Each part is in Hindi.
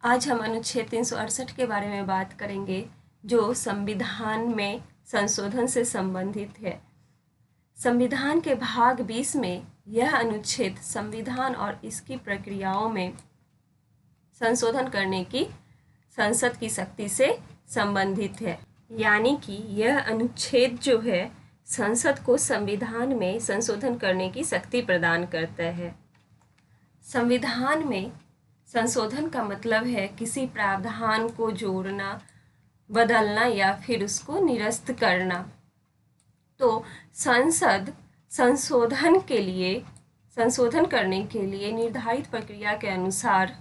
आज हम अनुच्छेद 368 के बारे में बात करेंगे जो संविधान में संशोधन से संबंधित है। संविधान के भाग 20 में यह अनुच्छेद संविधान और इसकी प्रक्रियाओं में संशोधन करने की संसद की शक्ति से संबंधित है। यानी कि यह अनुच्छेद जो है संसद को संविधान में संशोधन करने की शक्ति प्रदान करता है। संविधान में संशोधन का मतलब है किसी प्रावधान को जोड़ना, बदलना या फिर उसको निरस्त करना। तो संसद संशोधन करने के लिए निर्धारित प्रक्रिया के अनुसार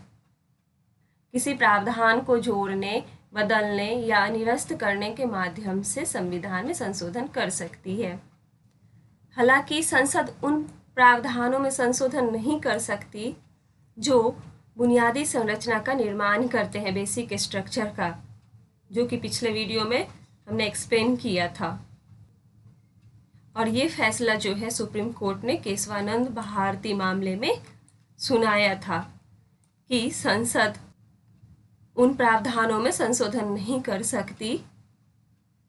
किसी प्रावधान को जोड़ने, बदलने या निरस्त करने के माध्यम से संविधान में संशोधन कर सकती है। हालांकि संसद उन प्रावधानों में संशोधन नहीं कर सकती जो बुनियादी संरचना का निर्माण करते हैं, बेसिक स्ट्रक्चर का, जो कि पिछले वीडियो में हमने एक्सप्लेन किया था। और ये फैसला जो है सुप्रीम कोर्ट ने केशवानंद भारती मामले में सुनाया था कि संसद उन प्रावधानों में संशोधन नहीं कर सकती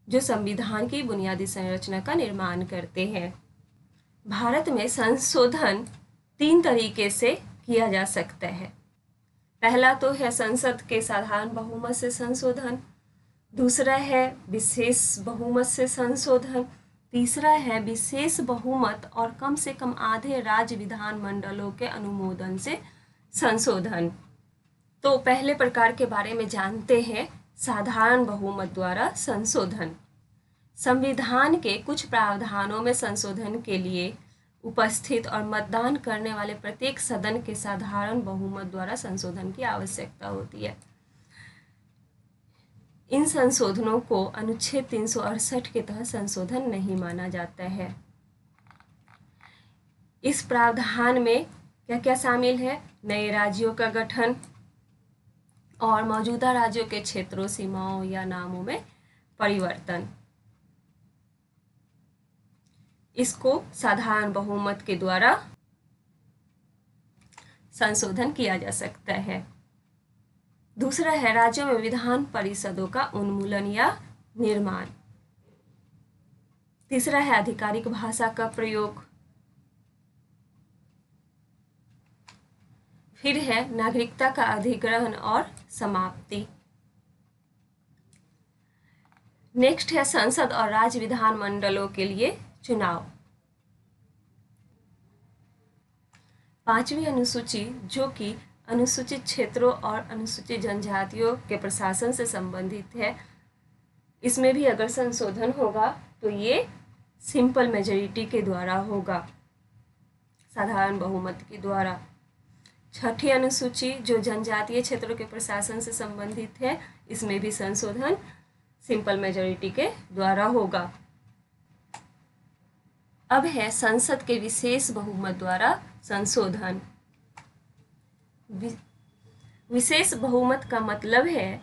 जो संविधान की बुनियादी संरचना का निर्माण करते हैं। भारत में संशोधन 3 तरीके से किया जा सकता है। पहला तो है संसद के साधारण बहुमत से संशोधन, दूसरा है विशेष बहुमत से संशोधन, तीसरा है विशेष बहुमत और कम से कम आधे राज्य विधानमंडलों के अनुमोदन से संशोधन। तो पहले प्रकार के बारे में जानते हैं, साधारण बहुमत द्वारा संशोधन। संविधान के कुछ प्रावधानों में संशोधन के लिए उपस्थित और मतदान करने वाले प्रत्येक सदन के साधारण बहुमत द्वारा संशोधन की आवश्यकता होती है। इन संशोधनों को अनुच्छेद 368 के तहत संशोधन नहीं माना जाता है। इस प्रावधान में क्या क्या शामिल है? नए राज्यों का गठन और मौजूदा राज्यों के क्षेत्रों, सीमाओं या नामों में परिवर्तन। इसको साधारण बहुमत के द्वारा संशोधन किया जा सकता है। दूसरा है राज्यों में विधान परिषदों का उन्मूलन या निर्माण। तीसरा है आधिकारिक भाषा का प्रयोग। फिर है नागरिकता का अधिग्रहण और समाप्ति। नेक्स्ट है संसद और राज्य विधानमंडलों के लिए चुनाव। 5वीं अनुसूची जो कि अनुसूचित क्षेत्रों और अनुसूचित जनजातियों के प्रशासन से संबंधित है, इसमें भी अगर संशोधन होगा तो ये सिंपल मेजॉरिटी के द्वारा होगा, साधारण बहुमत के द्वारा। 6ठी अनुसूची जो जनजातीय क्षेत्रों के प्रशासन से संबंधित है, इसमें भी संशोधन सिंपल मेजॉरिटी के द्वारा होगा। अब है संसद के विशेष बहुमत द्वारा संशोधन। विशेष बहुमत का मतलब है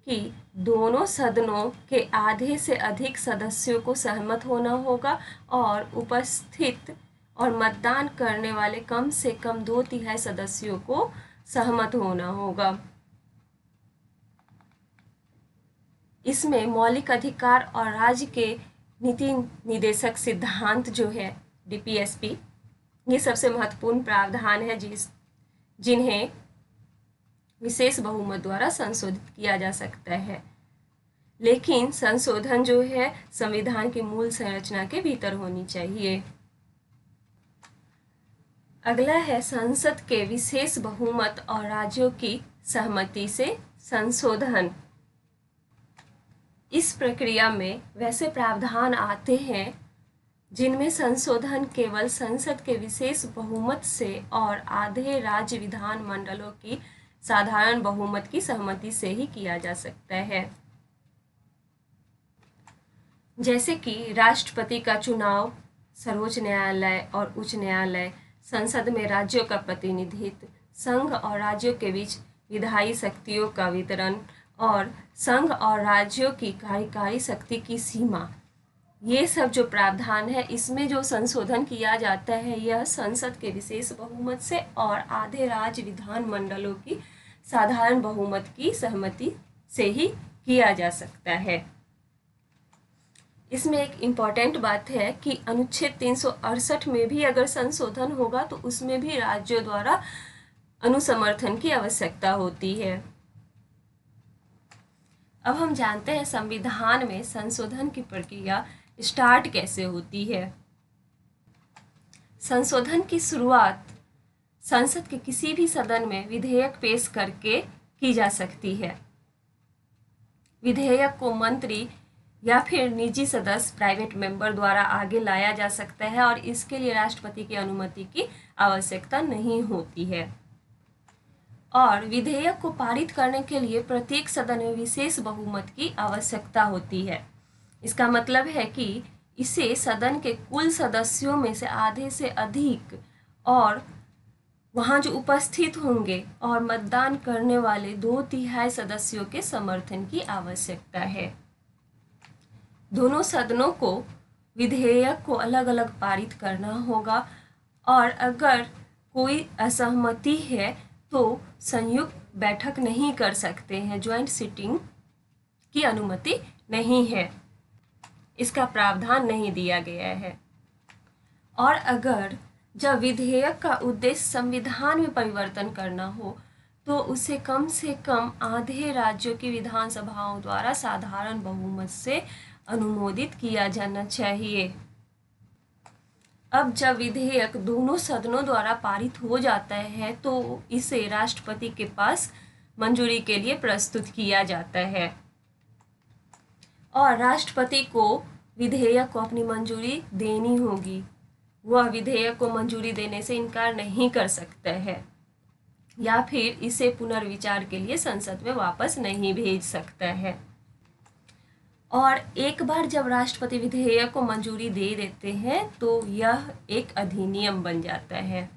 कि दोनों सदनों के आधे से अधिक सदस्यों को सहमत होना होगा और उपस्थित और मतदान करने वाले कम से कम 2/3 सदस्यों को सहमत होना होगा। इसमें मौलिक अधिकार और राज्य के नीति निदेशक सिद्धांत जो है DPSP, ये सबसे महत्वपूर्ण प्रावधान है जिन्हें विशेष बहुमत द्वारा संशोधित किया जा सकता है। लेकिन संशोधन जो है संविधान की मूल संरचना के भीतर होनी चाहिए। अगला है संसद के विशेष बहुमत और राज्यों की सहमति से संशोधन। इस प्रक्रिया में वैसे प्रावधान आते हैं जिनमें संशोधन केवल संसद के विशेष बहुमत से और आधे राज्य विधानमंडलों की साधारण बहुमत की सहमति से ही किया जा सकता है। जैसे कि राष्ट्रपति का चुनाव, सर्वोच्च न्यायालय और उच्च न्यायालय, संसद में राज्यों का प्रतिनिधित्व, संघ और राज्यों के बीच विधायी शक्तियों का वितरण और संघ और राज्यों की कार्यकारी शक्ति की सीमा, ये सब जो प्रावधान है इसमें जो संशोधन किया जाता है यह संसद के विशेष बहुमत से और आधे राज्य विधानमंडलों की साधारण बहुमत की सहमति से ही किया जा सकता है। इसमें एक इम्पॉर्टेंट बात है कि अनुच्छेद 368 में भी अगर संशोधन होगा तो उसमें भी राज्यों द्वारा अनुसमर्थन की आवश्यकता होती है। अब हम जानते हैं संविधान में संशोधन की प्रक्रिया स्टार्ट कैसे होती है। संशोधन की शुरुआत संसद के किसी भी सदन में विधेयक पेश करके की जा सकती है। विधेयक को मंत्री या फिर निजी सदस्य प्राइवेट मेंबर द्वारा आगे लाया जा सकता है और इसके लिए राष्ट्रपति की अनुमति की आवश्यकता नहीं होती है। और विधेयक को पारित करने के लिए प्रत्येक सदन में विशेष बहुमत की आवश्यकता होती है। इसका मतलब है कि इसे सदन के कुल सदस्यों में से आधे से अधिक और वहाँ जो उपस्थित होंगे और मतदान करने वाले 2/3 सदस्यों के समर्थन की आवश्यकता है। दोनों सदनों को विधेयक को अलग अलग पारित करना होगा और अगर कोई असहमति है तो संयुक्त बैठक नहीं कर सकते हैं, ज्वाइंट सिटिंग की अनुमति नहीं है, इसका प्रावधान नहीं दिया गया है। और अगर जब विधेयक का उद्देश्य संविधान में परिवर्तन करना हो तो उसे कम से कम आधे राज्यों की विधानसभाओं द्वारा साधारण बहुमत से अनुमोदित किया जाना चाहिए। अब जब विधेयक दोनों सदनों द्वारा पारित हो जाता है तो इसे राष्ट्रपति के पास मंजूरी के लिए प्रस्तुत किया जाता है और राष्ट्रपति को विधेयक को अपनी मंजूरी देनी होगी। वह विधेयक को मंजूरी देने से इनकार नहीं कर सकता है या फिर इसे पुनर्विचार के लिए संसद में वापस नहीं भेज सकता है। और एक बार जब राष्ट्रपति विधेयक को मंजूरी दे देते हैं तो यह एक अधिनियम बन जाता है।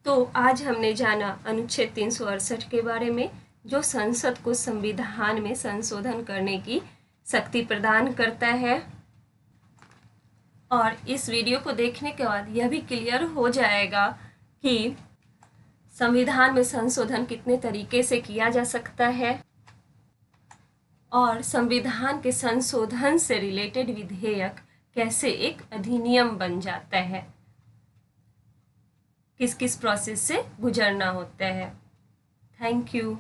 तो आज हमने जाना अनुच्छेद 368 के बारे में, जो संसद को संविधान में संशोधन करने की शक्ति प्रदान करता है। और इस वीडियो को देखने के बाद यह भी क्लियर हो जाएगा कि संविधान में संशोधन कितने तरीके से किया जा सकता है और संविधान के संशोधन से रिलेटेड विधेयक कैसे एक अधिनियम बन जाता है, किस किस प्रोसेस से गुजरना होता है। Thank you.